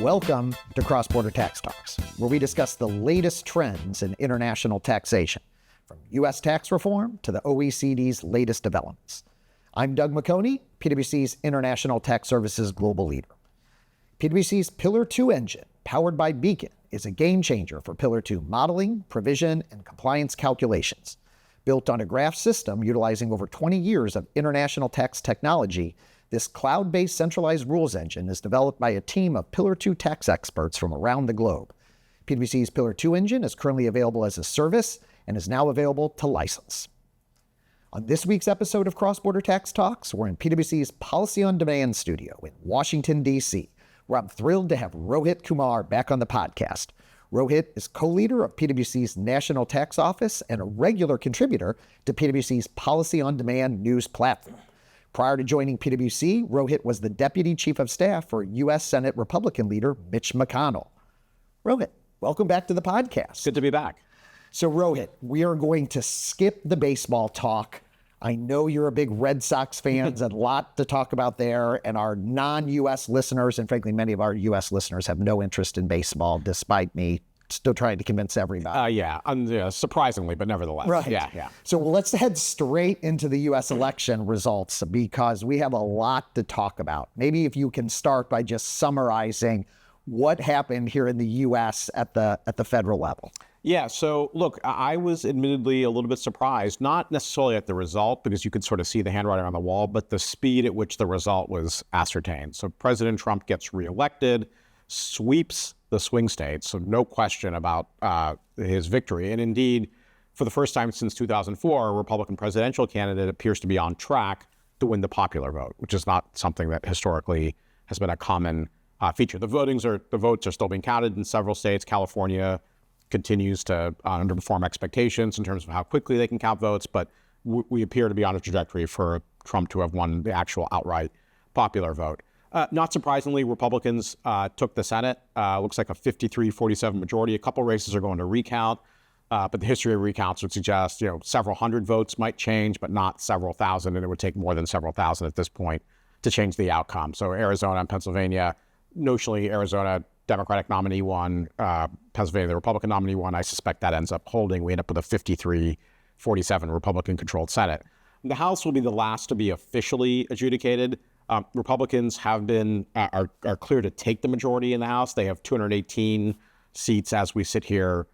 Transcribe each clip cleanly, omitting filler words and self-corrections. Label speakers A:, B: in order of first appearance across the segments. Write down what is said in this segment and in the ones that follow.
A: Welcome to Cross-Border Tax Talks, where we discuss the latest trends in international taxation, from U.S. tax reform to the OECD's latest developments. I'm Doug McHoney, PwC's International Tax Services Global Leader. PwC's Pillar 2 engine, powered by Beacon, is a game changer for Pillar 2 modeling, provision, and compliance calculations. Built on a graph system utilizing over 20 years of international tax technology, this cloud-based centralized rules engine is developed by a team of Pillar 2 tax experts from around the globe. PwC's Pillar 2 engine is currently available as a service and is now available to license. On this week's episode of Cross-Border Tax Talks, we're in PwC's Policy on Demand studio in Washington, D.C., where I'm thrilled to have Rohit Kumar back on the podcast. Rohit is co-leader of PwC's National Tax Office and a regular contributor to PwC's Policy on Demand news platform. Prior to joining PwC, Rohit was the Deputy Chief of Staff for U.S. Senate Republican leader Mitch McConnell. Rohit, welcome back to the podcast.
B: Good to be back.
A: So Rohit, we are going to skip the baseball talk. I know you're a big Red Sox fan, and a lot to talk about there, and our non-U.S. listeners, and frankly, many of our U.S. listeners have no interest in baseball, despite me still trying to convince everybody.
B: Surprisingly, but nevertheless.
A: Right.
B: Yeah.
A: So let's head straight into the U.S. election results, because we have a lot to talk about. Maybe if you can start by just summarizing what happened here in the U.S. at the federal level.
B: Yeah, so look, I was admittedly a little bit surprised, not necessarily at the result, because you could sort of see the handwriting on the wall, but the speed at which the result was ascertained. So President Trump gets reelected, sweeps the swing states, so no question about his victory. And indeed, for the first time since 2004, a Republican presidential candidate appears to be on track to win the popular vote, which is not something that historically has been a common feature. The votes are still being counted in several states. California continues to underperform expectations in terms of how quickly they can count votes, but we appear to be on a trajectory for Trump to have won the actual outright popular vote. Not surprisingly, Republicans took the Senate. Looks like a 53-47 majority. A couple races are going to recount, but the history of recounts would suggest, several hundred votes might change, but not several thousand, and it would take more than several thousand at this point to change the outcome. So Arizona and Pennsylvania, notionally Arizona Democratic nominee won, Pennsylvania the Republican nominee won. I suspect that ends up holding. We end up with a 53-47 Republican-controlled Senate. The House will be the last to be officially adjudicated. Republicans have been are clear to take the majority in the House. They have 218 seats as we sit here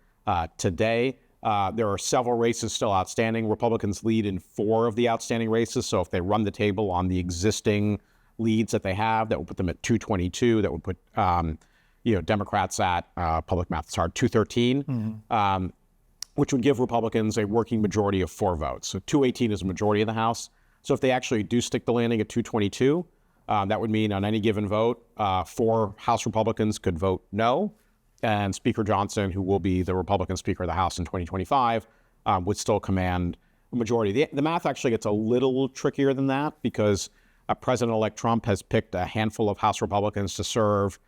B: today. There are several races still outstanding. Republicans lead in 4 of the outstanding races. So if they run the table on the existing leads that they have, that would put them at 222. That would put Democrats at public math, it's hard, 213, which would give Republicans a working majority of 4 votes. So 218 is a majority in the House. So if they actually do stick the landing at 222, that would mean on any given vote, 4 House Republicans could vote no, and Speaker Johnson, who will be the Republican Speaker of the House in 2025, would still command a majority. The math actually gets a little trickier than that, because President-elect Trump has picked a handful of House Republicans to serve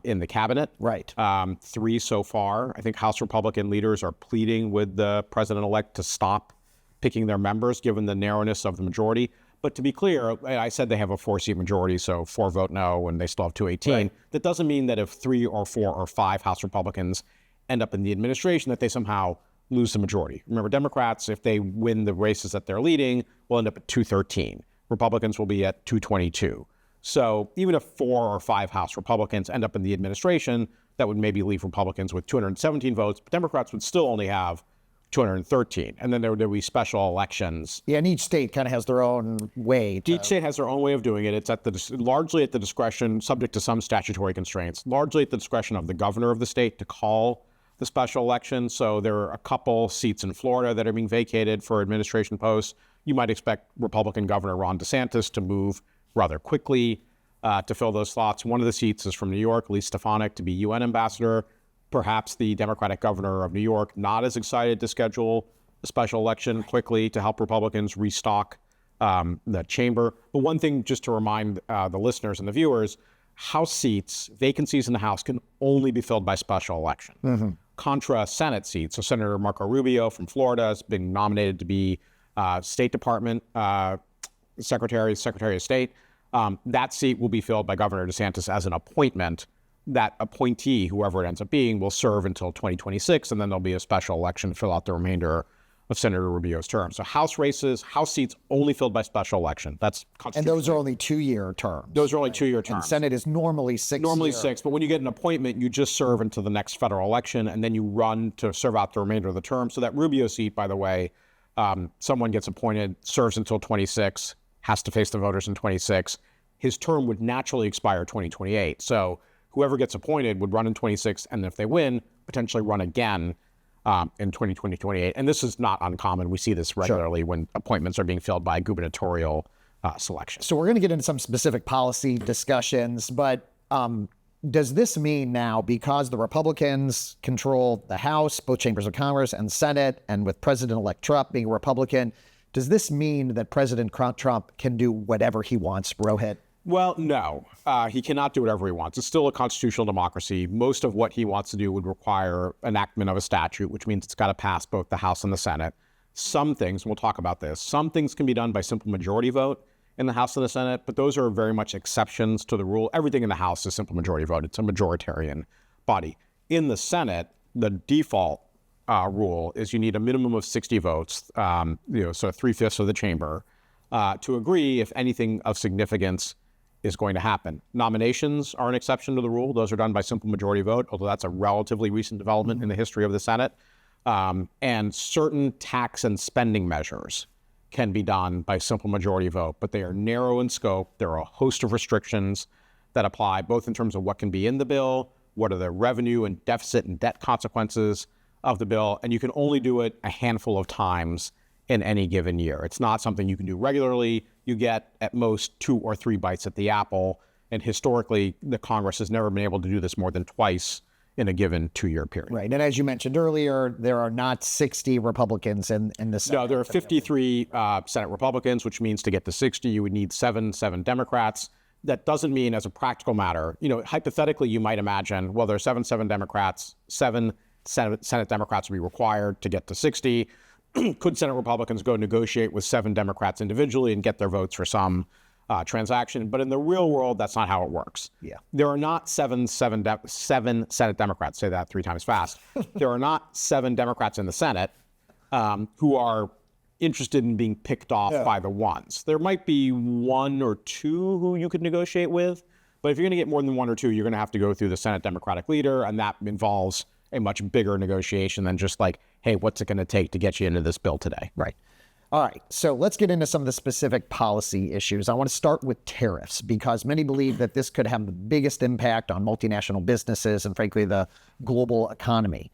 B: in the cabinet.
A: Right.
B: 3 so far. I think House Republican leaders are pleading with the president-elect to stop picking their members, given the narrowness of the majority. But to be clear, I said they have a 4-seat majority, so 4 vote no, and they still have 218. Right. That doesn't mean that if 3 or 4 or 5 House Republicans end up in the administration, that they somehow lose the majority. Remember, Democrats, if they win the races that they're leading, will end up at 213. Republicans will be at 222. So even if 4 or 5 House Republicans end up in the administration, that would maybe leave Republicans with 217 votes, but Democrats would still only have 213. And then there would be special elections.
A: Yeah, and each state kind of has their own way.
B: Each state has their own way of doing it. It's largely at the discretion, subject to some statutory constraints, largely at the discretion of the governor of the state to call the special election. So there are a couple seats in Florida that are being vacated for administration posts. You might expect Republican Governor Ron DeSantis to move rather quickly to fill those slots. One of the seats is from New York, Lee Stefanik, to be UN ambassador. Perhaps the Democratic governor of New York not as excited to schedule a special election quickly to help Republicans restock the chamber. But one thing just to remind the listeners and the viewers, House seats, vacancies in the House can only be filled by special election. Mm-hmm. Contra Senate seats, so Senator Marco Rubio from Florida has been nominated to be State Department Secretary of State. That seat will be filled by Governor DeSantis as an appointment that appointee, whoever it ends up being, will serve until 2026, and then there'll be a special election to fill out the remainder of Senator Rubio's term. So House races, House seats only filled by special election. That's constitutional.
A: And those are only 2-year terms.
B: Those are only 2-year terms.
A: And Senate is normally 6
B: Normally
A: year.
B: 6, but when you get an appointment, you just serve until the next federal election, and then you run to serve out the remainder of the term. So that Rubio seat, by the way, someone gets appointed, serves until 26, has to face the voters in 26. His term would naturally expire 2028. So whoever gets appointed would run in 26, and if they win, potentially run again in 2028. And this is not uncommon. We see this regularly when appointments are being filled by gubernatorial selection.
A: So we're going to get into some specific policy discussions, but does this mean now, because the Republicans control the House, both chambers of Congress and Senate, and with President-elect Trump being a Republican, does this mean that President Trump can do whatever he wants, Rohit?
B: Well, no, he cannot do whatever he wants. It's still a constitutional democracy. Most of what he wants to do would require enactment of a statute, which means it's got to pass both the House and the Senate. Some things, we'll talk about this, some things can be done by simple majority vote in the House and the Senate, but those are very much exceptions to the rule. Everything in the House is simple majority vote. It's a majoritarian body. In the Senate, the default rule is you need a minimum of 60 votes, so 3/5 of the chamber, to agree if anything of significance is going to happen. Nominations are an exception to the rule. Those are done by simple majority vote, although that's a relatively recent development in the history of the Senate. And certain tax and spending measures can be done by simple majority vote, but they are narrow in scope. There are a host of restrictions that apply, both in terms of what can be in the bill, what are the revenue and deficit and debt consequences of the bill, and you can only do it a handful of times in any given year. It's not something you can do regularly. You get at most 2 or 3 bites at the apple. And historically, the Congress has never been able to do this more than twice in a given 2-year period.
A: Right. And as you mentioned earlier, there are not 60 Republicans in the Senate.
B: No, there are 53 Senate Republicans, which means to get to 60, you would need 7 Democrats. That doesn't mean, as a practical matter, hypothetically, you might imagine, well, there are 7 Democrats, 7 Senate Democrats would be required to get to 60. Could Senate Republicans go negotiate with 7 Democrats individually and get their votes for some transaction? But in the real world, that's not how it works.
A: Yeah.
B: There are not 7 Senate Democrats, say that 3 times fast. There are not 7 Democrats in the Senate who are interested in being picked off by the ones. There might be 1 or 2 who you could negotiate with, but if you're going to get more than 1 or 2, you're going to have to go through the Senate Democratic leader, and that involves a much bigger negotiation than just like, hey, what's it going to take to get you into this bill today?
A: Right. All right. So let's get into some of the specific policy issues. I want to start with tariffs, because many believe that this could have the biggest impact on multinational businesses and, frankly, the global economy.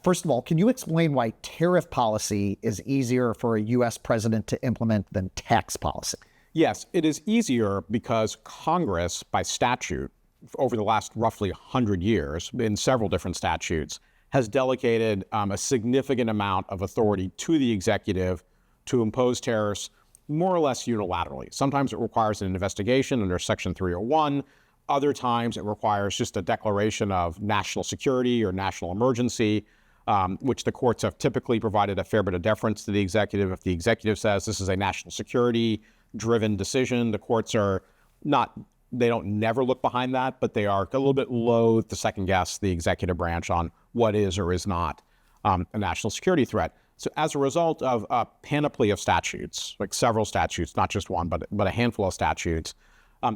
A: First of all, can you explain why tariff policy is easier for a U.S. president to implement than tax policy?
B: Yes, it is easier because Congress, by statute, over the last roughly 100 years, in several different statutes, has delegated a significant amount of authority to the executive to impose tariffs more or less unilaterally. Sometimes it requires an investigation under Section 301. Other times it requires just a declaration of national security or national emergency, which the courts have typically provided a fair bit of deference to the executive. If the executive says this is a national security-driven decision, the courts are not... They don't never look behind that, but they are a little bit loath to second guess the executive branch on what is or is not a national security threat. So as a result of a panoply of statutes, like several statutes, not just one, but a handful of statutes,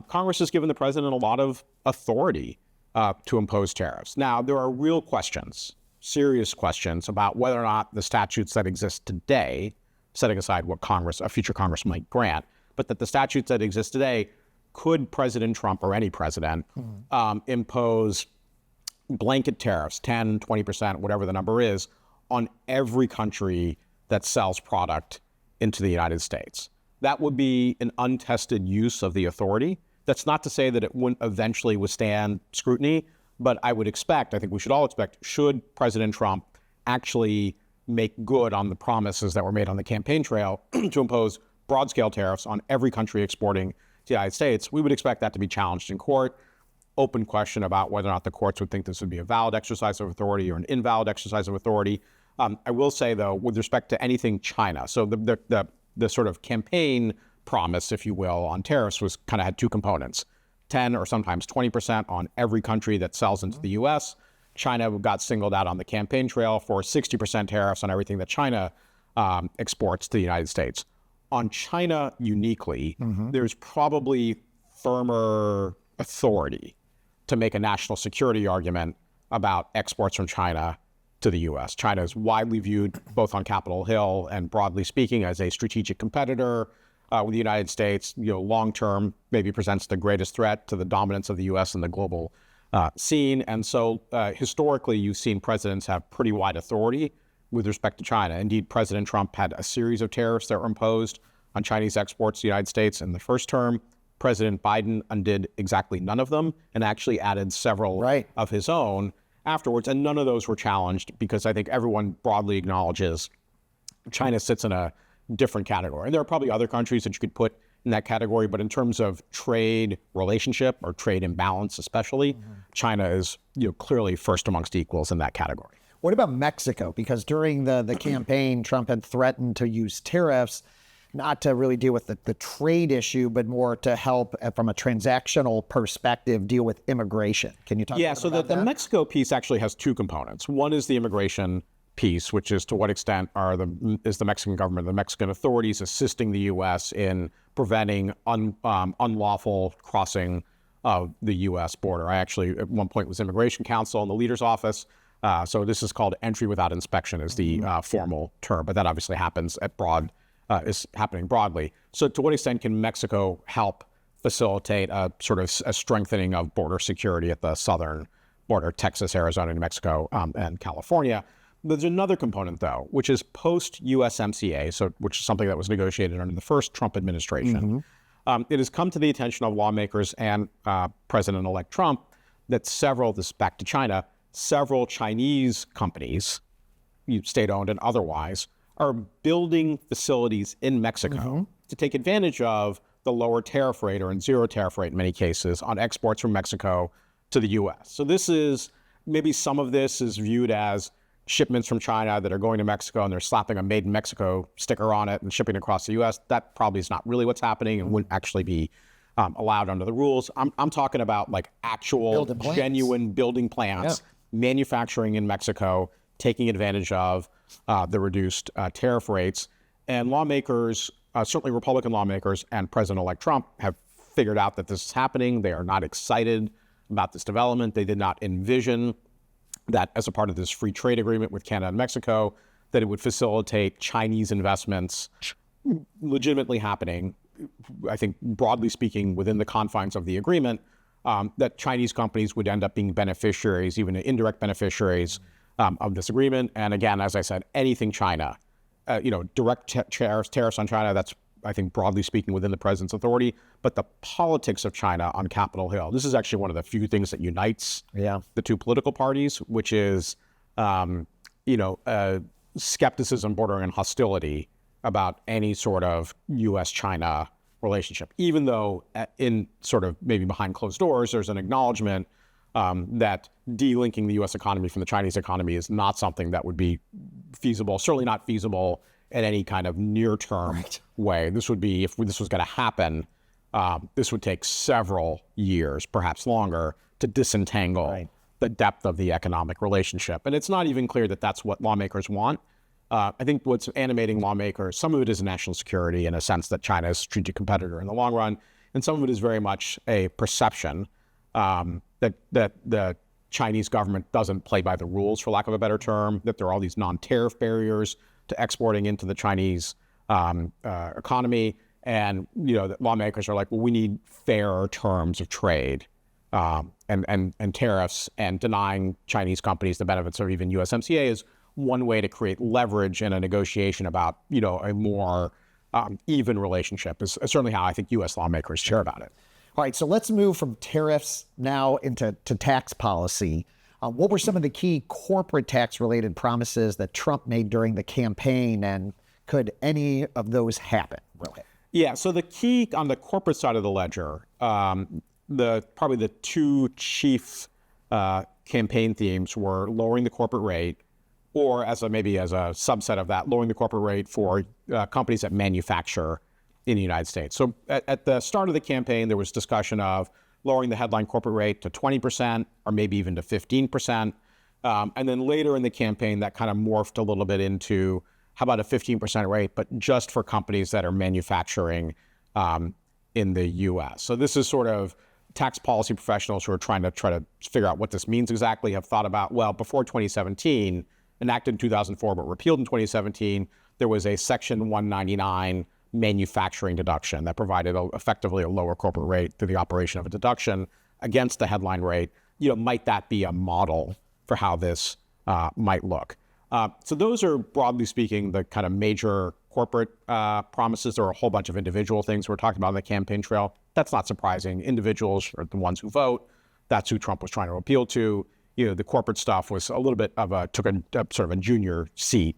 B: Congress has given the president a lot of authority to impose tariffs. Now, there are real questions, serious questions about whether or not the statutes that exist today, setting aside what a future Congress might grant, but that the statutes that exist today, could President Trump or any president impose blanket tariffs, 10, 20%, whatever the number is, on every country that sells product into the United States? That would be an untested use of the authority. That's not to say that it wouldn't eventually withstand scrutiny, but I would expect, I think we should all expect, should President Trump actually make good on the promises that were made on the campaign trail to impose broad-scale tariffs on every country exporting to the United States, we would expect that to be challenged in court. Open question about whether or not the courts would think this would be a valid exercise of authority or an invalid exercise of authority. I will say, though, with respect to anything China, so the sort of campaign promise, if you will, on tariffs was kind of had 2 components. 10 or sometimes 20% on every country that sells into the U.S. China got singled out on the campaign trail for 60% tariffs on everything that China exports to the United States. On China uniquely, there's probably firmer authority to make a national security argument about exports from China to the U.S. China is widely viewed, both on Capitol Hill and broadly speaking, as a strategic competitor with the United States. Long-term, maybe presents the greatest threat to the dominance of the U.S. in the global scene. And so historically, you've seen presidents have pretty wide authority with respect to China. Indeed, President Trump had a series of tariffs that were imposed on Chinese exports to the United States in the first term. President Biden undid exactly none of them and actually added several of his own afterwards. And none of those were challenged because I think everyone broadly acknowledges China sits in a different category. And there are probably other countries that you could put in that category, but in terms of trade relationship or trade imbalance especially, China is clearly first amongst equals in that category.
A: What about Mexico? Because during the campaign, Trump had threatened to use tariffs not to really deal with the trade issue, but more to help from a transactional perspective deal with immigration. Can you talk about that?
B: So the Mexico piece actually has two components. One is the immigration piece, which is to what extent is the Mexican government, the Mexican authorities assisting the U.S. in preventing unlawful crossing of the U.S. border. I actually, at one point, was immigration counsel in the leader's office. So this is called entry without inspection is the formal term, but that obviously happens is happening broadly. So to what extent can Mexico help facilitate a sort of a strengthening of border security at the southern border, Texas, Arizona, New Mexico, and California? There's another component, though, which is post-USMCA, which is something that was negotiated under the first Trump administration. It has come to the attention of lawmakers and President-elect Trump that this is back to China, several Chinese companies, state-owned and otherwise, are building facilities in Mexico to take advantage of the lower tariff rate or in zero tariff rate in many cases on exports from Mexico to the U.S. So maybe some of this is viewed as shipments from China that are going to Mexico and they're slapping a Made in Mexico sticker on it and shipping across the U.S. That probably is not really what's happening and wouldn't actually be allowed under the rules. I'm talking about like actual genuine building plants, manufacturing in Mexico, taking advantage of the reduced tariff rates. And lawmakers, certainly Republican lawmakers and President-elect Trump, have figured out that this is happening. They are not excited about this development. They did not envision that as a part of this free trade agreement with Canada and Mexico, that it would facilitate Chinese investments legitimately happening, I think broadly speaking, within the confines of the agreement, that Chinese companies would end up being beneficiaries, even indirect beneficiaries of this agreement. And again, as I said, anything China, direct tariffs on China, that's, I think, broadly speaking, within the president's authority. But the politics of China on Capitol Hill, this is actually one of the few things that unites the two political parties, which is, skepticism bordering on hostility about any sort of U.S.-China relationship, even though in sort of maybe behind closed doors, there's an acknowledgement that delinking the U.S. economy from the Chinese economy is not something that would be feasible, certainly not feasible in any kind of near-term way. This would be, if this was going to happen, this would take several years, perhaps longer, to disentangle the depth of the economic relationship. And it's not even clear that that's what lawmakers want. I think what's animating lawmakers, some of it is national security in a sense that China is a strategic competitor in the long run, and some of it is very much a perception that the Chinese government doesn't play by the rules, for lack of a better term, that there are all these non-tariff barriers to exporting into the Chinese economy. And, that lawmakers are like, well, we need fairer terms of trade and tariffs, and denying Chinese companies the benefits of even USMCA is one way to create leverage in a negotiation about, a more even relationship is certainly how I think U.S. lawmakers care about it.
A: All right, so let's move from tariffs now into tax policy. What were some of the key corporate tax-related promises that Trump made during the campaign, and could any of those happen?
B: Yeah, so the key on the corporate side of the ledger, probably the two chief campaign themes were lowering the corporate rate, or maybe as a subset of that, lowering the corporate rate for companies that manufacture in the United States. So at the start of the campaign, there was discussion of lowering the headline corporate rate to 20% or maybe even to 15%. And then later in the campaign, that kind of morphed a little bit into how about a 15% rate, but just for companies that are manufacturing in the U.S. So this is sort of tax policy professionals who are trying to figure out what this means exactly have thought about, well, before 2017, enacted in 2004, but repealed in 2017, there was a Section 199 manufacturing deduction that provided effectively a lower corporate rate through the operation of a deduction against the headline rate. Might that be a model for how this might look? So those are, broadly speaking, the kind of major corporate promises. There are a whole bunch of individual things we're talking about on the campaign trail. That's not surprising. Individuals are the ones who vote. That's who Trump was trying to appeal to. The corporate stuff was a little bit of took a sort of a junior seat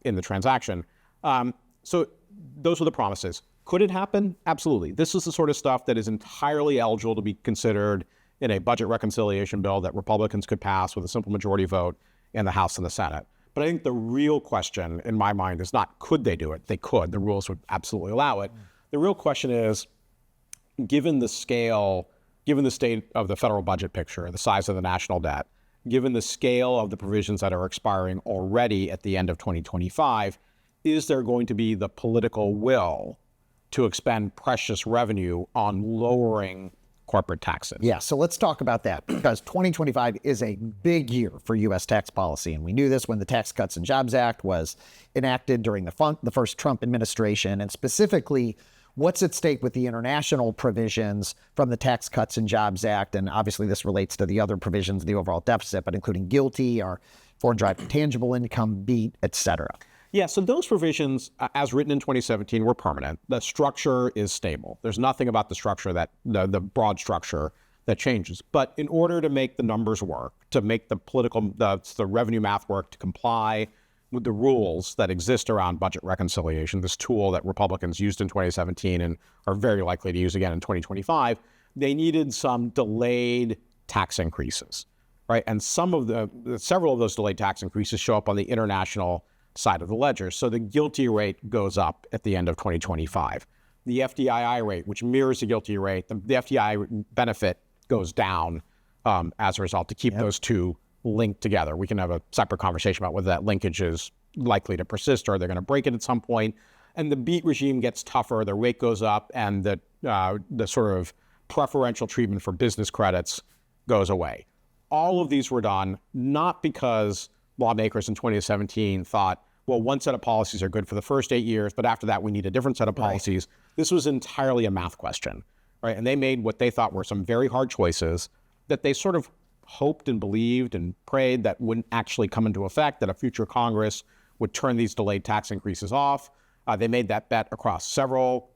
B: in the transaction. So those were the promises. Could it happen? Absolutely. This is the sort of stuff that is entirely eligible to be considered in a budget reconciliation bill that Republicans could pass with a simple majority vote in the House and the Senate. But I think the real question in my mind is not could they do it? They could. The rules would absolutely allow it. The real question is, given the scale, given the state of the federal budget picture, the size of the national debt, given the scale of the provisions that are expiring already at the end of 2025, is there going to be the political will to expend precious revenue on lowering corporate taxes?
A: Yeah, so let's talk about that, because 2025 is a big year for U.S. tax policy. And we knew this when the Tax Cuts and Jobs Act was enacted during the first Trump administration. And specifically, what's at stake with the international provisions from the Tax Cuts and Jobs Act? And obviously, this relates to the other provisions of the overall deficit, but including GILTI, our foreign direct tangible income beat, et cetera.
B: Yeah, so those provisions, as written in 2017, were permanent. The structure is stable. There's nothing about the structure that the broad structure that changes. But in order to make the numbers work, to make the revenue math work, to comply with the rules that exist around budget reconciliation, this tool that Republicans used in 2017 and are very likely to use again in 2025, they needed some delayed tax increases, right? And several of those delayed tax increases show up on the international side of the ledger. So the GILTI rate goes up at the end of 2025. The FDII rate, which mirrors the GILTI rate, the FDII benefit goes down as a result to keep those two linked together. We can have a separate conversation about whether that linkage is likely to persist or they're going to break it at some point. And the BEAT regime gets tougher, the rate goes up, and the sort of preferential treatment for business credits goes away. All of these were done not because lawmakers in 2017 thought, well, one set of policies are good for the first 8 years, but after that, we need a different set of policies. Right. This was entirely a math question, right? And they made what they thought were some very hard choices that they sort of hoped and believed and prayed that wouldn't actually come into effect, that a future Congress would turn these delayed tax increases off. They made that bet across several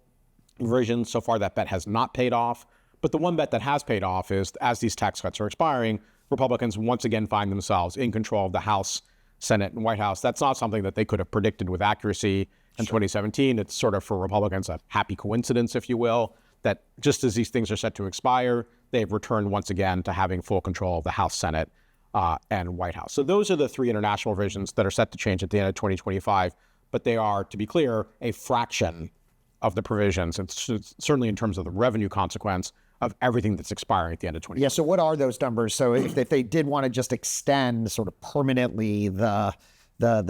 B: versions. So far, that bet has not paid off. But the one bet that has paid off is, as these tax cuts are expiring, Republicans once again find themselves in control of the House, Senate, and White House. That's not something that they could have predicted with accuracy in 2017. It's sort of, for Republicans, a happy coincidence, if you will, that just as these things are set to expire, they've returned once again to having full control of the House, Senate, and White House. So those are the three international provisions that are set to change at the end of 2025. But they are, to be clear, a fraction of the provisions, and certainly in terms of the revenue consequence of everything that's expiring at the end of 2020.
A: Yeah, so what are those numbers? So if they did want to just extend sort of permanently the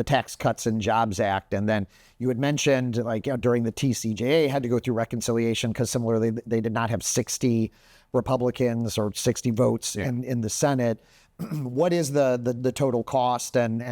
A: Tax Cuts and Jobs Act, and then you had mentioned, like, during the TCJA had to go through reconciliation because similarly they did not have 60 Republicans or 60 votes in the Senate. What is the total cost, and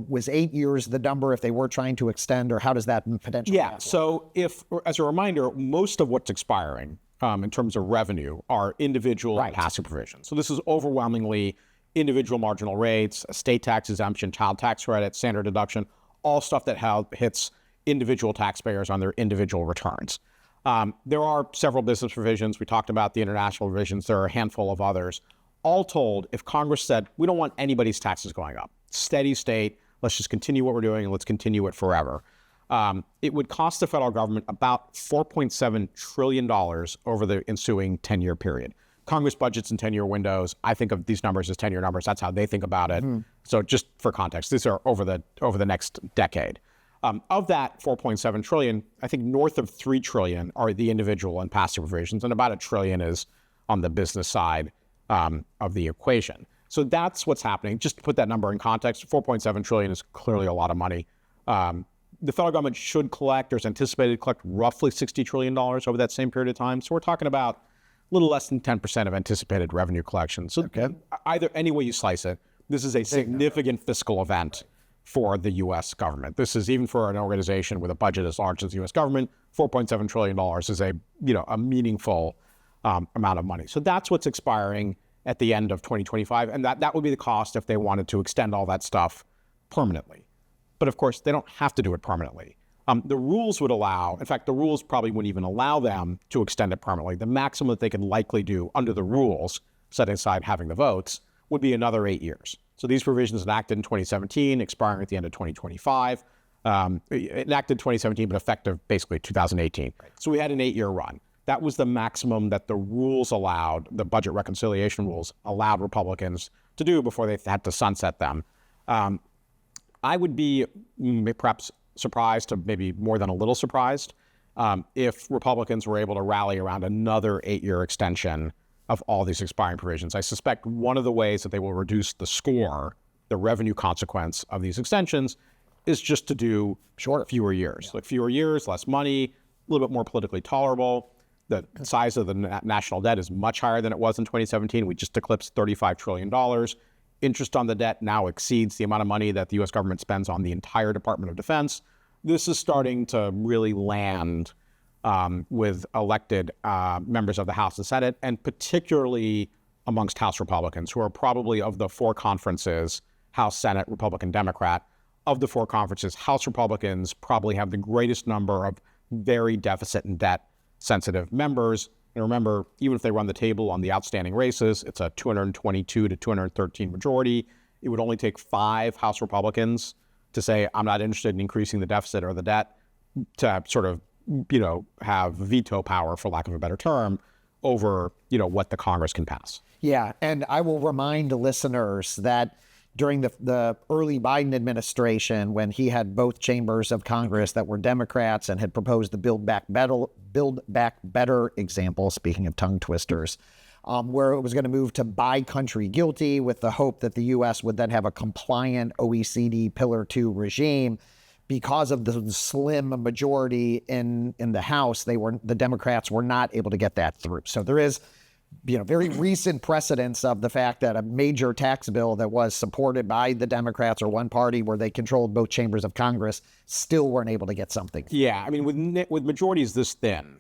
A: was 8 years the number if they were trying to extend, or how does that potentially happen?
B: So if, as a reminder, most of what's expiring in terms of revenue are individual pass-through provisions. So this is overwhelmingly individual marginal rates, estate tax exemption, child tax credit, standard deduction, all stuff that hits individual taxpayers on their individual returns. There are several business provisions. We talked about the international provisions. There are a handful of others. All told, if Congress said, we don't want anybody's taxes going up, steady state, let's just continue what we're doing and let's continue it forever, it would cost the federal government about $4.7 trillion over the ensuing 10-year period. Congress budgets in 10-year windows. I think of these numbers as 10-year numbers. That's how they think about it. So just for context, these are over the next decade. Of that $4.7 trillion, I think north of $3 trillion are the individual and pass-through provisions, and about $1 trillion is on the business side of the equation. So that's what's happening. Just to put that number in context, 4.7 trillion is clearly a lot of money. The federal government should collect, or is anticipated to collect, roughly $60 trillion over that same period of time. So we're talking about a little less than 10% of anticipated revenue collection. So either any way you slice it, this is a significant fiscal event for the U.S. government. This is, even for an organization with a budget as large as the U.S. government, $4.7 trillion is a meaningful amount of money. So that's what's expiring at the end of 2025, and that would be the cost if they wanted to extend all that stuff permanently. But of course, they don't have to do it permanently. The rules would allow, in fact, the rules probably wouldn't even allow them to extend it permanently. The maximum that they could likely do under the rules, setting aside having the votes, would be another 8 years. So these provisions enacted in 2017, expiring at the end of 2025, enacted 2017, but effective basically 2018. Right. So we had an 8-year run. That was the maximum that the rules allowed, the budget reconciliation rules allowed Republicans to do before they had to sunset them. I would be perhaps surprised, to maybe more than a little surprised, if Republicans were able to rally around another 8-year extension of all these expiring provisions. I suspect one of the ways that they will reduce the score, the revenue consequence of these extensions, is just to do fewer years. Like fewer years, less money, a little bit more politically tolerable. The size of the national debt is much higher than it was in 2017. We just eclipsed $35 trillion. Interest on the debt now exceeds the amount of money that the U.S. government spends on the entire Department of Defense. This is starting to really land with elected members of the House and Senate, and particularly amongst House Republicans, who are probably, of the four conferences, House, Senate, Republican, Democrat, of the four conferences, House Republicans probably have the greatest number of very deficit and debt sensitive members. And remember, even if they run the table on the outstanding races, it's a 222 to 213 majority. It would only take 5 House Republicans to say, I'm not interested in increasing the deficit or the debt, to sort of, have veto power, for lack of a better term, over, what the Congress can pass.
A: Yeah, and I will remind listeners that during the early Biden administration, when he had both chambers of Congress that were Democrats and had proposed the Build Back Better example, speaking of tongue twisters, where it was going to move to buy country guilty with the hope that the U.S. would then have a compliant OECD Pillar 2 regime. Because of the slim majority in the House, the Democrats were not able to get that through. So there is very recent precedents of the fact that a major tax bill that was supported by the Democrats, or one party where they controlled both chambers of Congress, still weren't able to get something.
B: Yeah, I mean, with majorities this thin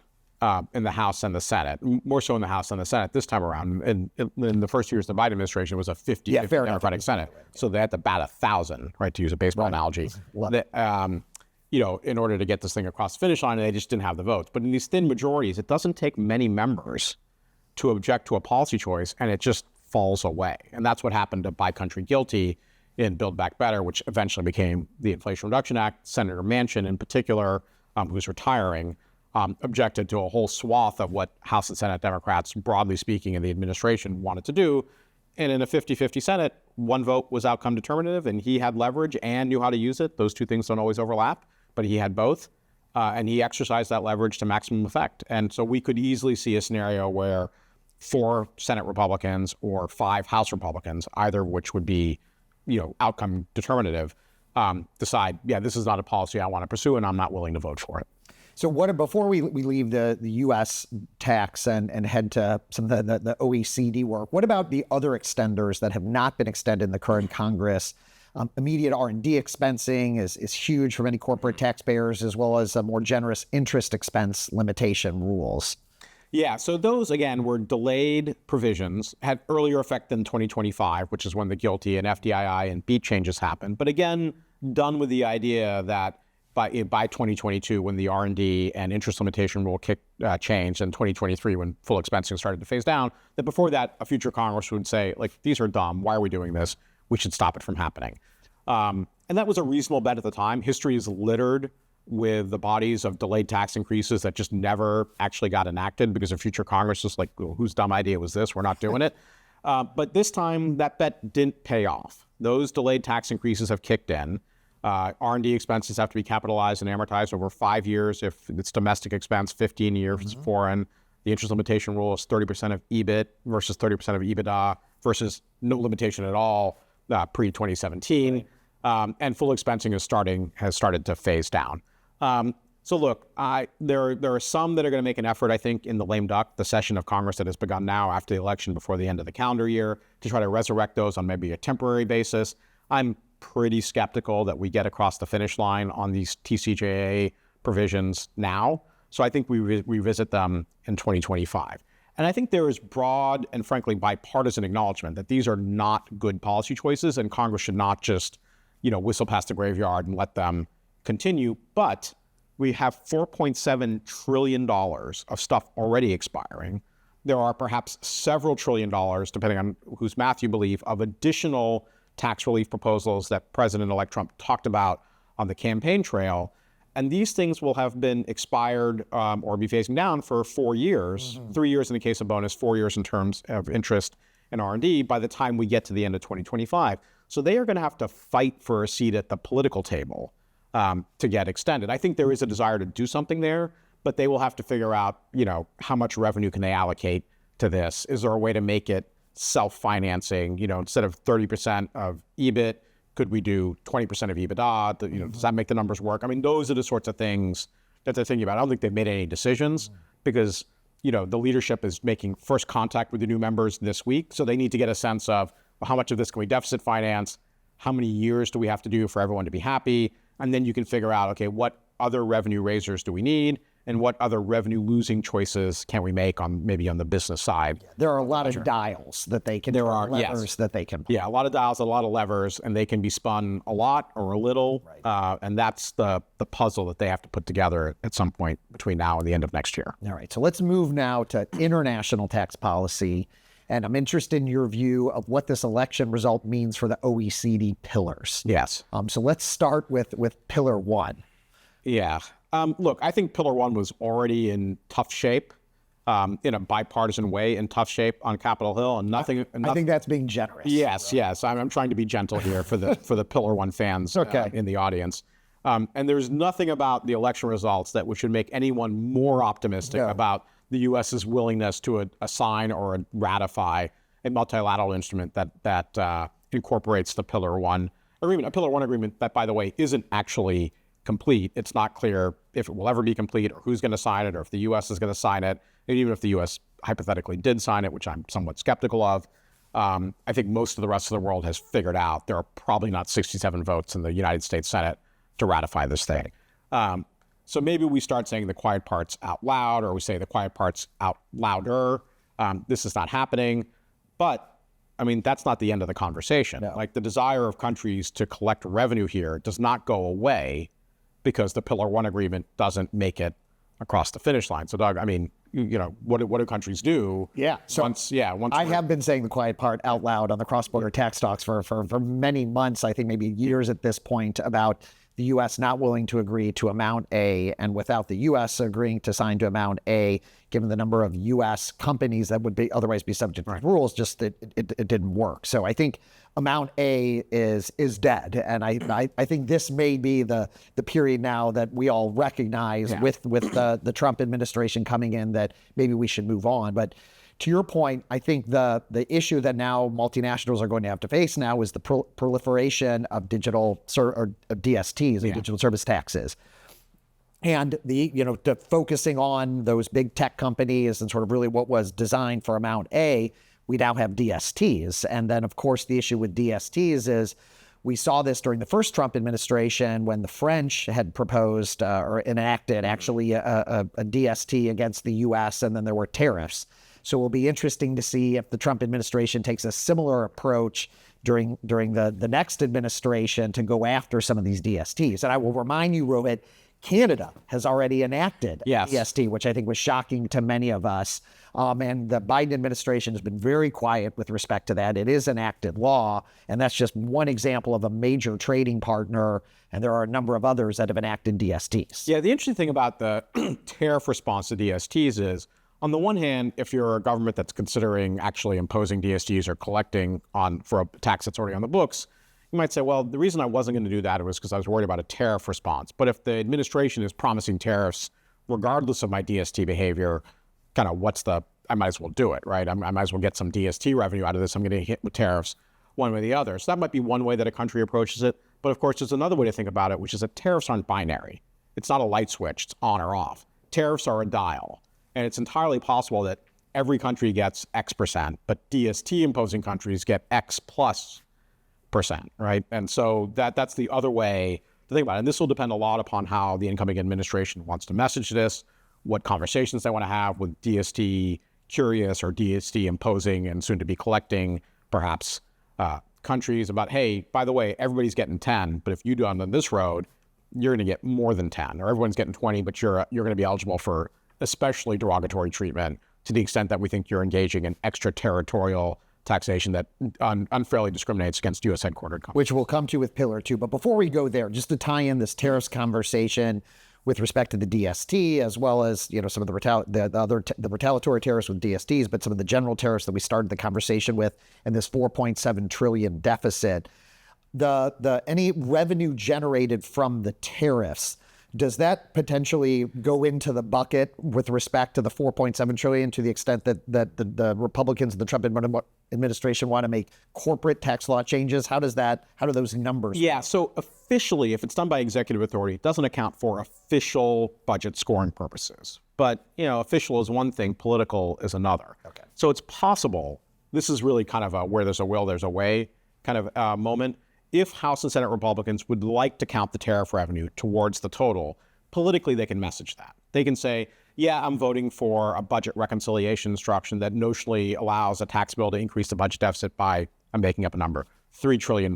B: in the House and the Senate, more so in the House and the Senate this time around, in the first years of the Biden administration, it was a 50-50 Democratic Senate. So they had to bat 1,000, right, to use a baseball analogy, in order to get this thing across the finish line, and they just didn't have the votes. But in these thin majorities, it doesn't take many members to object to a policy choice, and it just falls away. And that's what happened to Buy Country Guilty in Build Back Better, which eventually became the Inflation Reduction Act. Senator Manchin, in particular, who's retiring, objected to a whole swath of what House and Senate Democrats, broadly speaking, in the administration wanted to do. And in a 50-50 Senate, one vote was outcome determinative, and he had leverage and knew how to use it. Those two things don't always overlap, but he had both. And he exercised that leverage to maximum effect. And so we could easily see a scenario where 4 Senate Republicans or 5 House Republicans, either of which would be, outcome determinative, decide, this is not a policy I want to pursue, and I'm not willing to vote for it.
A: So before we leave the U.S. tax and head to some of the OECD work, what about the other extenders that have not been extended in the current Congress? Immediate R&D expensing is huge for many corporate taxpayers, as well as more generous interest expense limitation rules.
B: Yeah, so those, again, were delayed provisions, had earlier effect than 2025, which is when the GILTI and FDII and BEAT changes happened. But again, done with the idea that by 2022, when the R&D and interest limitation rule changed, and 2023, when full expensing started to phase down, that before that, a future Congress would say, these are dumb. Why are we doing this? We should stop it from happening. And that was a reasonable bet at the time. History is littered with the bodies of delayed tax increases that just never actually got enacted because a future Congress was like, well, whose dumb idea was this? We're not doing it. But this time, that bet didn't pay off. Those delayed tax increases have kicked in. R&D expenses have to be capitalized and amortized over 5 years if it's domestic expense, 15 years if it's foreign. The interest limitation rule is 30% of EBIT versus 30% of EBITDA versus no limitation at all pre-2017. And full expensing has started to phase down. So look, there are some that are going to make an effort, I think, in the lame duck, the session of Congress that has begun now after the election before the end of the calendar year, to try to resurrect those on maybe a temporary basis. I'm pretty skeptical that we get across the finish line on these TCJA provisions now. So I think we revisit them in 2025. And I think there is broad and frankly bipartisan acknowledgement that these are not good policy choices, and Congress should not just, whistle past the graveyard and let them continue. But we have $4.7 trillion of stuff already expiring. There are perhaps several trillion dollars, depending on whose math you believe, of additional tax relief proposals that President-elect Trump talked about on the campaign trail. And these things will have been expired or be phasing down for 4 years, 3 years in the case of bonus, 4 years in terms of interest and R&D by the time we get to the end of 2025. So they are going to have to fight for a seat at the political table to get extended. I think there is a desire to do something there, but they will have to figure out, how much revenue can they allocate to this? Is there a way to make it self-financing? Instead of 30% of EBIT, could we do 20% of EBITDA? Does that make the numbers work? I mean, those are the sorts of things that they're thinking about. I don't think they've made any decisions because, the leadership is making first contact with the new members this week. So they need to get a sense of, well, how much of this can we deficit finance? How many years do we have to do for everyone to be happy? And then you can figure out, okay, what other revenue raisers do we need? And what other revenue-losing choices can we make maybe on the business side?
A: There are a lot of dials that they can. There are levers that they can.
B: Yeah, a lot of dials, a lot of levers, and they can be spun a lot or a little. Right. And that's the puzzle that they have to put together at some point between now and the end of next year.
A: All right. So let's move now to international tax policy. And I'm interested in your view of what this election result means for the OECD pillars.
B: Yes.
A: So let's start with Pillar 1.
B: Yeah. Look, I think Pillar 1 was already in tough shape, in a bipartisan way, in tough shape on Capitol Hill, and nothing.
A: I think that's being generous.
B: Yes, yes. I'm trying to be gentle here for the Pillar 1 fans in the audience. And there's nothing about the election results that should make anyone more optimistic about the U.S.'s willingness to assign or ratify a multilateral instrument that incorporates the Pillar 1 agreement. A Pillar 1 agreement that, by the way, isn't actually complete. It's not clear if it will ever be complete or who's going to sign it or if the U.S. is going to sign it. And even if the U.S. hypothetically did sign it, which I'm somewhat skeptical of, I think most of the rest of the world has figured out there are probably not 67 votes in the United States Senate to ratify this thing. So maybe we start saying the quiet parts out loud, or we say the quiet parts out louder. This is not happening. But I mean, that's not the end of the conversation. No. Like, the desire of countries to collect revenue here does not go away because the Pillar 1 agreement doesn't make it across the finish line. So, Doug, I mean, what do countries do?
A: Yeah. So I have been saying the quiet part out loud on the cross-border tax talks for many months, I think maybe years at this point, about the U.S. not willing to agree to Amount A, and without the U.S. agreeing to sign to Amount A, given the number of U.S. companies that would otherwise be subject to rules, just that it didn't work. So I think Amount A is dead, and I think this may be the period now that we all recognize with the Trump administration coming in that maybe we should move on. But to your point, I think the issue that now multinationals are going to have to face now is the proliferation of digital or DSTs, digital service taxes. And focusing on those big tech companies and sort of really what was designed for Amount A, we now have DSTs. And then, of course, the issue with DSTs is we saw this during the first Trump administration when the French had proposed or enacted actually a DST against the U.S., and then there were tariffs. So it will be interesting to see if the Trump administration takes a similar approach during the next administration to go after some of these DSTs. And I will remind you, Rohit, Canada has already enacted DST, which I think was shocking to many of us. And the Biden administration has been very quiet with respect to that. It is enacted law, and that's just one example of a major trading partner. And there are a number of others that have enacted DSTs.
B: Yeah, the interesting thing about the tariff response to DSTs is, on the one hand, if you're a government that's considering actually imposing DSTs or collecting for a tax that's already on the books, you might say, well, the reason I wasn't going to do that was because I was worried about a tariff response. But if the administration is promising tariffs regardless of my DST behavior, kind of I might as well do it, right? I might as well get some DST revenue out of this. I'm going to hit with tariffs one way or the other. So that might be one way that a country approaches it. But of course, there's another way to think about it, which is that tariffs aren't binary. It's not a light switch. It's on or off. Tariffs are a dial. And it's entirely possible that every country gets X percent, but DST imposing countries get X plus percent, right? And so that's the other way to think about it. And this will depend a lot upon how the incoming administration wants to message this, what conversations they want to have with DST curious or DST imposing and soon to be collecting perhaps countries about, hey, by the way, everybody's getting 10, but if you do on this road, you're going to get more than 10, or everyone's getting 20, but you're going to be eligible for especially derogatory treatment to the extent that we think you're engaging in extraterritorial taxation that unfairly discriminates against U.S. headquartered companies.
A: Which we'll come to with Pillar 2. But before we go there, just to tie in this tariffs conversation with respect to the DST, as well as some of the retaliatory tariffs with DSTs, but some of the general tariffs that we started the conversation with, and this 4.7 trillion deficit, any revenue generated from the tariffs, does that potentially go into the bucket with respect to the 4.7 trillion to the extent that the Republicans and the Trump administration want to make corporate tax law changes? How do those numbers?
B: Yeah, so officially, if it's done by executive authority, it doesn't account for official budget scoring purposes. But, official is one thing, political is another.
A: Okay.
B: So it's possible, this is really kind of a where there's a will, there's a way kind of moment. If House and Senate Republicans would like to count the tariff revenue towards the total, politically they can message that. They can say, yeah, I'm voting for a budget reconciliation instruction that notionally allows a tax bill to increase the budget deficit by, I'm making up a number, $3 trillion.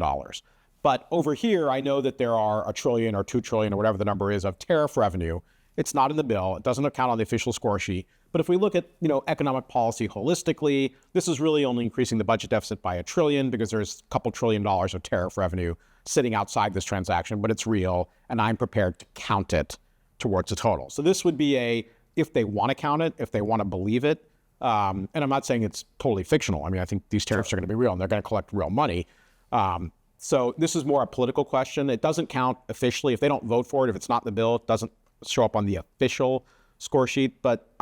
B: But over here, I know that there are $1 trillion or $2 trillion or whatever the number is of tariff revenue. It's not in the bill. It doesn't account on the official score sheet. But if we look at, economic policy holistically, this is really only increasing the budget deficit by $1 trillion because there's a couple $1 trillion of tariff revenue sitting outside this transaction, but it's real, and I'm prepared to count it towards the total. So this would be if they want to count it, if they want to believe it, and I'm not saying it's totally fictional. I mean, I think these tariffs are going to be real, and they're going to collect real money. So this is more a political question. It doesn't count officially. If they don't vote for it, if it's not in the bill, it doesn't show up on the official score sheet. But,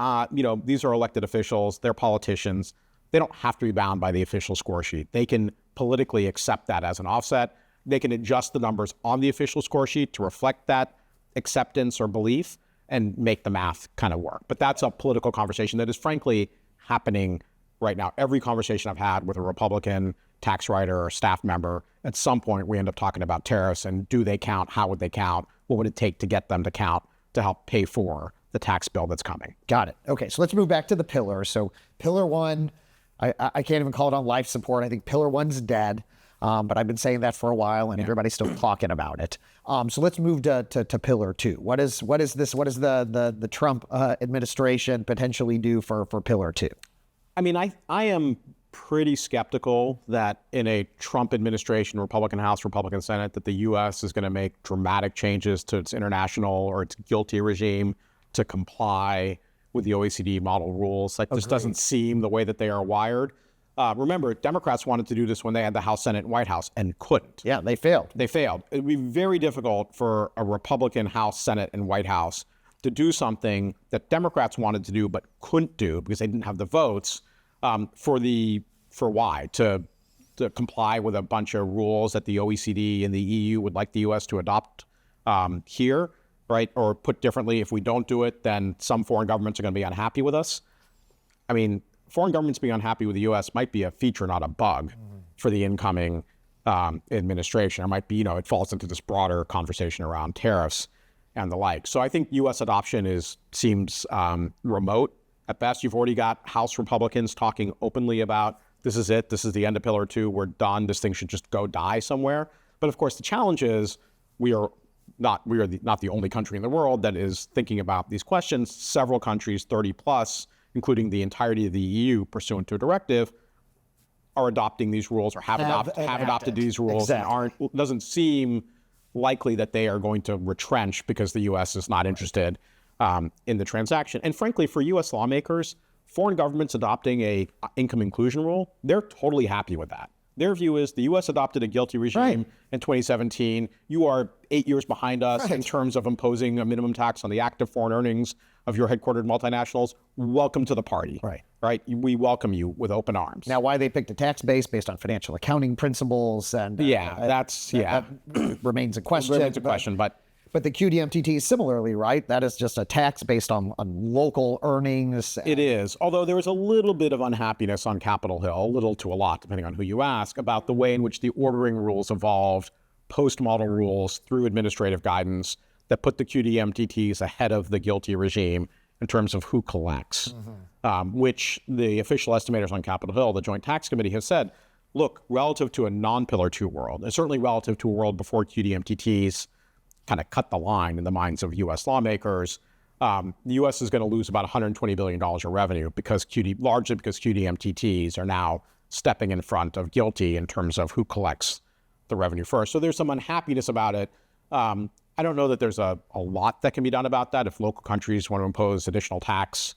B: these are elected officials. They're politicians. They don't have to be bound by the official score sheet. They can politically accept that as an offset. They can adjust the numbers on the official score sheet to reflect that acceptance or belief and make the math kind of work. But that's a political conversation that is frankly happening right now. Every conversation I've had with a Republican tax writer or staff member, at some point we end up talking about tariffs and do they count? How would they count? What would it take to get them to count to help pay for the tax bill that's coming?
A: Got it. Okay, so let's move back to the pillars. So Pillar 1, I can't even call it on life support. I think Pillar 1's dead, but I've been saying that for a while, and everybody's still talking about it. So let's move to Pillar 2. What is this? What does the Trump administration potentially do for Pillar 2?
B: I mean, I am pretty skeptical that in a Trump administration, Republican House, Republican Senate, that the U.S. is going to make dramatic changes to its international or its GILTI regime to comply with the OECD model rules. That just doesn't seem the way that they are wired. Remember, Democrats wanted to do this when they had the House, Senate, and White House and couldn't.
A: Yeah, they failed.
B: They failed. It would be very difficult for a Republican House, Senate, and White House to do something that Democrats wanted to do but couldn't do because they didn't have the votes for why? To comply with a bunch of rules that the OECD and the EU would like the U.S. to adopt here, right? Or put differently, if we don't do it, then some foreign governments are going to be unhappy with us. I mean, foreign governments being unhappy with the U.S. might be a feature, not a bug, for the incoming administration. It might be, it falls into this broader conversation around tariffs and the like. So I think U.S. adoption seems remote. At best, you've already got House Republicans talking openly about this is it. This is the end of Pillar 2. We're done. This thing should just go die somewhere. But of course, the challenge is we are not the only country in the world that is thinking about these questions. Several countries, 30 plus, including the entirety of the EU, pursuant to a directive, are adopting these rules or have adopted these rules.
A: Exactly.
B: And doesn't seem likely that they are going to retrench because the U.S. is not interested in the transaction. And frankly, for U.S. lawmakers, foreign governments adopting a income inclusion rule, they're totally happy with that. Their view is the U.S. adopted a GILTI regime in 2017. You are 8 years behind us in terms of imposing a minimum tax on the active foreign earnings of your headquartered multinationals. Welcome to the party. Right? We welcome you with open arms.
A: Now, why they picked a tax base based on financial accounting principles and that remains a question.
B: Remains a question, but
A: the QDMTT is similarly, right? That is just a tax based on local earnings.
B: It is, although there was a little bit of unhappiness on Capitol Hill, a little to a lot, depending on who you ask, about the way in which the ordering rules evolved, post-model rules through administrative guidance that put the QDMTTs ahead of the GILTI regime in terms of who collects, which the official estimators on Capitol Hill, the Joint Tax Committee, has said, look, relative to a non-Pillar 2 world, and certainly relative to a world before QDMTTs kind of cut the line in the minds of U.S. lawmakers, the U.S. is going to lose about $120 billion of revenue largely because QDMTTs are now stepping in front of GILTI in terms of who collects the revenue first. So there's some unhappiness about it. I don't know that there's a lot that can be done about that. If local countries want to impose additional tax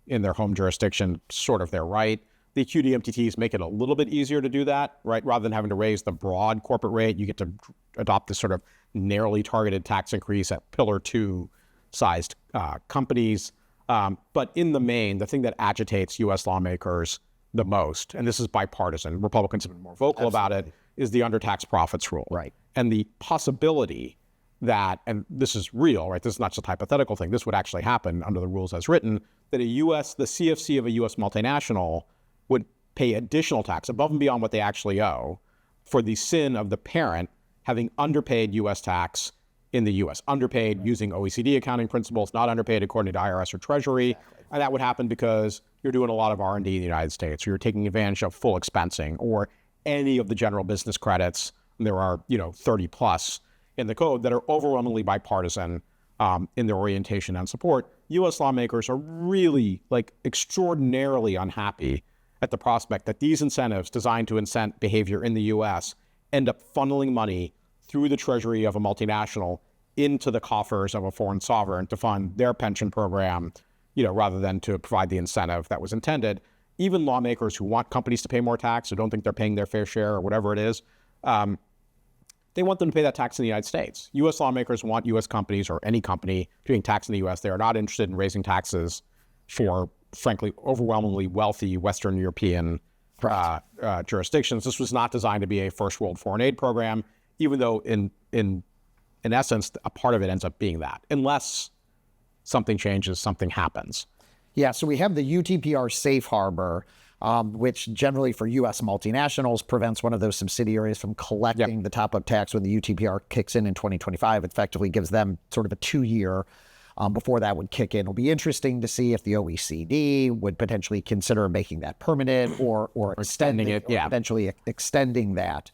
B: in their home jurisdiction, sort of their right. The QDMTTs make it a little bit easier to do that, right? Rather than having to raise the broad corporate rate, you get to adopt this sort of narrowly targeted tax increase at Pillar 2 sized companies. But in the main, the thing that agitates U.S. lawmakers the most, and this is bipartisan, Republicans have been more vocal about it, is the undertaxed profits rule.
A: Right.
B: And the possibility that, and this is real, right? This is not just a hypothetical thing. This would actually happen under the rules as written, that the CFC of a U.S. multinational would pay additional tax above and beyond what they actually owe for the sin of the parent having underpaid U.S. tax in the U.S. Underpaid using OECD accounting principles, not underpaid according to IRS or Treasury. Exactly. And that would happen because you're doing a lot of R&D in the United States, or you're taking advantage of full expensing or any of the general business credits. And there are, 30 plus in the code that are overwhelmingly bipartisan in their orientation and support. U.S. lawmakers are really extraordinarily unhappy at the prospect that these incentives designed to incent behavior in the U.S. end up funneling money through the treasury of a multinational into the coffers of a foreign sovereign to fund their pension program, rather than to provide the incentive that was intended. Even lawmakers who want companies to pay more tax or don't think they're paying their fair share or whatever it is, they want them to pay that tax in the United States. U.S. lawmakers want U.S. companies or any company paying tax in the U.S. They are not interested in raising taxes for, frankly, overwhelmingly wealthy Western European jurisdictions. This was not designed to be a first world foreign aid program, even though in essence, a part of it ends up being that, unless something changes, something happens.
A: Yeah, so we have the UTPR safe harbor, which generally for U.S. multinationals prevents one of those subsidiaries from collecting the top-up tax when the UTPR kicks in 2025. It effectively gives them sort of a 2-year before that would kick in. It'll be interesting to see if the OECD would potentially consider making that permanent or extending it, potentially extending that.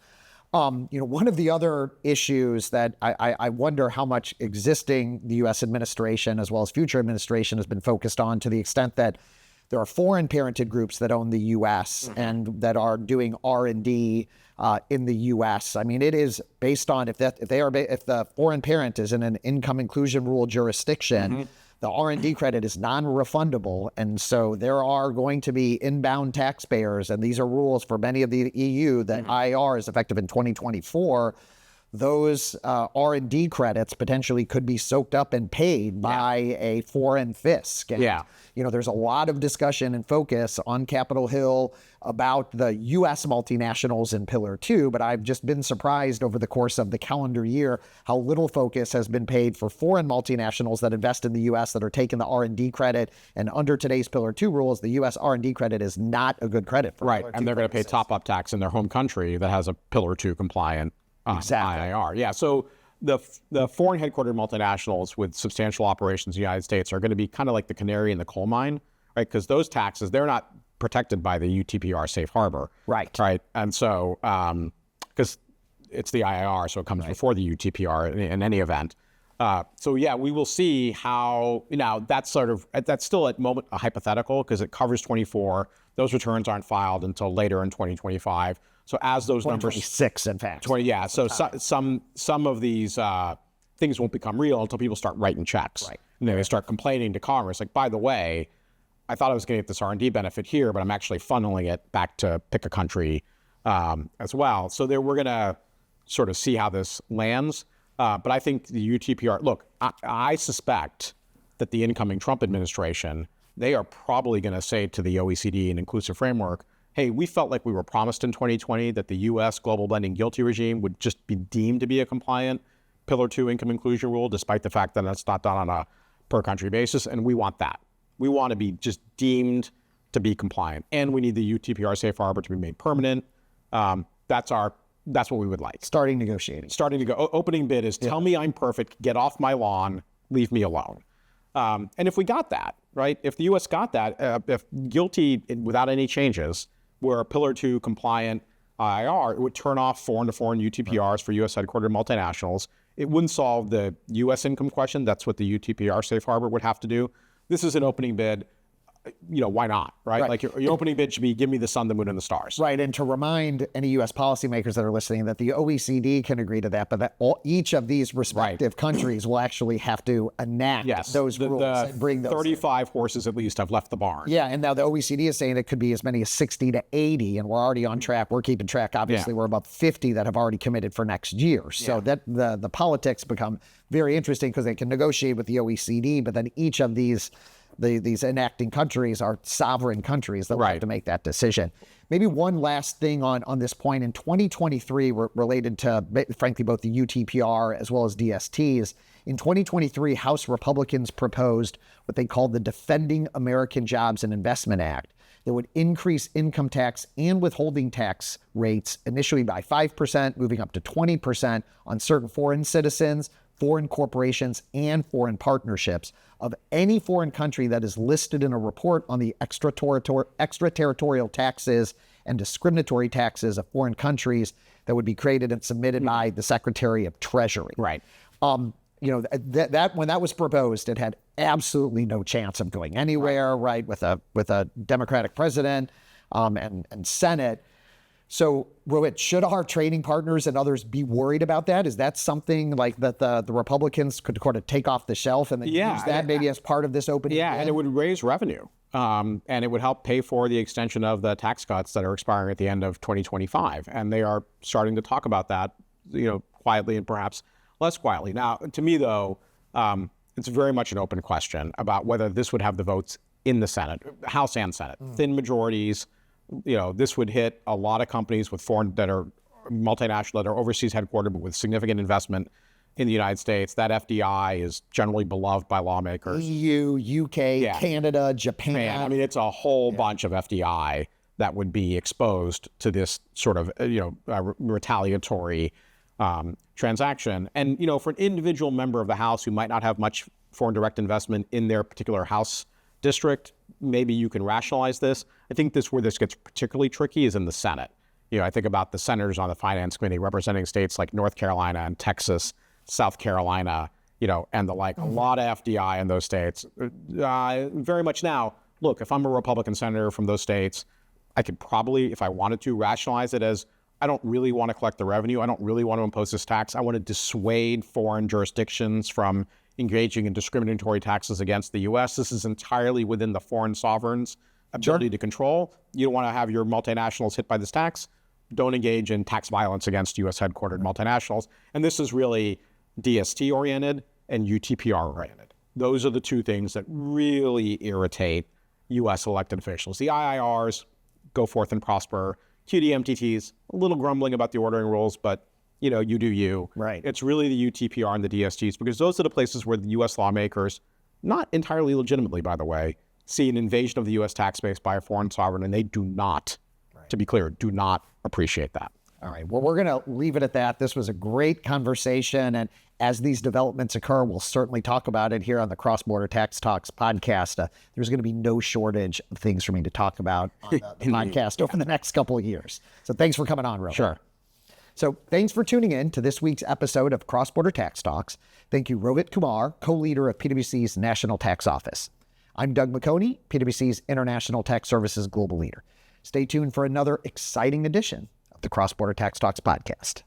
A: One of the other issues that I wonder how much the U.S. administration as well as future administration has been focused on, to the extent that there are foreign parented groups that own the U.S. and that are doing R&D in the U.S. I mean, it is based on if the foreign parent is in an income inclusion rule jurisdiction, the R&D credit is non-refundable, and so there are going to be inbound taxpayers, and these are rules for many of the EU that IR is effective in 2024. Those R&D credits potentially could be soaked up and paid by a foreign fisc. And, there's a lot of discussion and focus on Capitol Hill about the U.S. multinationals in Pillar 2, but I've just been surprised over the course of the calendar year how little focus has been paid for foreign multinationals that invest in the U.S. that are taking the R&D credit. And under today's Pillar 2 rules, the U.S. R&D credit is not a good credit for
B: Pillar 2 and they're going to pay top-up tax in their home country that has a Pillar 2 compliant IIR. Yeah, so the foreign headquartered multinationals with substantial operations in the United States are going to be kind of like the canary in the coal mine, right? Because those taxes, they're not protected by the UTPR safe harbor. Right. And so, because it's the IIR, so it comes before the UTPR in any event. We will see how, that's still at moment a hypothetical because it covers 24. Those returns aren't filed until later in 2025. So as those numbers,
A: 2026, in fact.
B: So some of these things won't become real until people start writing checks. Right. And then they start complaining to Congress, like, by the way, I thought I was going to get this R&D benefit here, but I'm actually funneling it back to pick a country as well. So there we're going to sort of see how this lands. But I think the UTPR, look, I suspect that the incoming Trump administration, they are probably going to say to the OECD and inclusive framework, hey, we felt like we were promised in 2020 that the U.S. global blending GILTI regime would just be deemed to be a compliant Pillar 2 income inclusion rule, despite the fact that that's not done on a per country basis. And we want that. We want to be just deemed to be compliant. And we need the UTPR safe harbor to be made permanent. That's what we would like.
A: Starting negotiating.
B: Starting to go. Opening bid is tell me I'm perfect, get off my lawn, leave me alone. And if we got that, right, if the U.S. got that, if GILTI without any changes were a Pillar 2 compliant IIR, it would turn off foreign-to-foreign UTPRs for U.S. headquartered multinationals. It wouldn't solve the U.S. income question. That's what the UTPR safe harbor would have to do. This is an opening bid. Why not, right? Like your opening bid should be, give me the sun, the moon, and the stars.
A: Right, and to remind any U.S. policymakers that are listening that the OECD can agree to that, but that each of these respective countries will actually have to enact those rules and bring those
B: 35 horses at least have left the barn.
A: Yeah, and now the OECD is saying it could be as many as 60 to 80, and we're already on track. We're keeping track. Obviously, we're about 50 that have already committed for next year. So that the politics become very interesting because they can negotiate with the OECD, but then each of these enacting countries are sovereign countries that will have to make that decision. Maybe one last thing on this point. In 2023, related to, frankly, both the UTPR as well as DSTs, in 2023, House Republicans proposed what they called the Defending American Jobs and Investment Act that would increase income tax and withholding tax rates initially by 5%, moving up to 20% on certain foreign citizens, foreign corporations, and foreign partnerships of any foreign country that is listed in a report on the extraterritorial taxes and discriminatory taxes of foreign countries that would be created and submitted by the Secretary of Treasury.
B: Right.
A: That when that was proposed, it had absolutely no chance of going anywhere, right? With a Democratic president and Senate. So, Rohit, should our trading partners and others be worried about that? Is that something like that the Republicans could kind of take off the shelf and then use that maybe as part of this opening?
B: Yeah, and it would raise revenue. And it would help pay for the extension of the tax cuts that are expiring at the end of 2025. And they are starting to talk about that, quietly and perhaps less quietly. Now, to me, though, it's very much an open question about whether this would have the votes in the Senate, House and Senate, thin majorities. This would hit a lot of companies with foreign that are multinational, that are overseas headquartered, but with significant investment in the United States. That FDI is generally beloved by lawmakers.
A: EU, UK, Canada, Japan.
B: I mean, it's a whole bunch of FDI that would be exposed to this sort of, retaliatory transaction. And, for an individual member of the House who might not have much foreign direct investment in their particular House district, maybe you can rationalize this. I think where this gets particularly tricky is in the Senate. I think about the senators on the Finance Committee representing states like North Carolina and Texas, South Carolina, and the like. A lot of FDI in those states. Very much now, look, if I'm a Republican senator from those states, I could probably, if I wanted to, rationalize it as I don't really want to collect the revenue. I don't really want to impose this tax. I want to dissuade foreign jurisdictions from engaging in discriminatory taxes against the U.S. This is entirely within the foreign sovereign's ability to control. You don't want to have your multinationals hit by this tax. Don't engage in tax violence against U.S. headquartered multinationals. And this is really DST-oriented and UTPR-oriented. Those are the two things that really irritate U.S. elected officials. The IIRs go forth and prosper. QDMTTs, a little grumbling about the ordering rules, but you do you.
A: Right.
B: It's really the UTPR and the DSTs, because those are the places where the U.S. lawmakers, not entirely legitimately, by the way, see an invasion of the U.S. tax base by a foreign sovereign, and they do not, to be clear, do not appreciate that.
A: All right. Well, we're going to leave it at that. This was a great conversation, and as these developments occur, we'll certainly talk about it here on the Cross Border Tax Talks podcast. There's going to be no shortage of things for me to talk about on the podcast over the next couple of years. So thanks for coming on, Rohit.
B: Sure.
A: So thanks for tuning in to this week's episode of Cross Border Tax Talks. Thank you, Rohit Kumar, co-leader of PwC's National Tax Office. I'm Doug McHoney, PwC's International Tax Services Global Leader. Stay tuned for another exciting edition of the Cross Border Tax Talks podcast.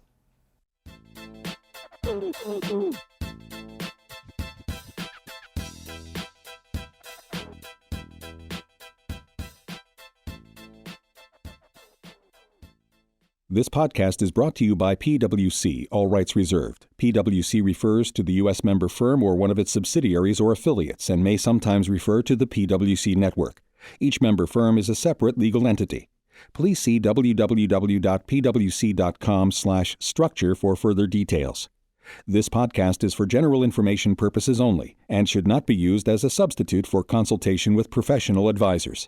C: This podcast is brought to you by PwC, all rights reserved. PwC refers to the U.S. member firm or one of its subsidiaries or affiliates and may sometimes refer to the PwC network. Each member firm is a separate legal entity. Please see www.pwc.com/structure for further details. This podcast is for general information purposes only and should not be used as a substitute for consultation with professional advisors.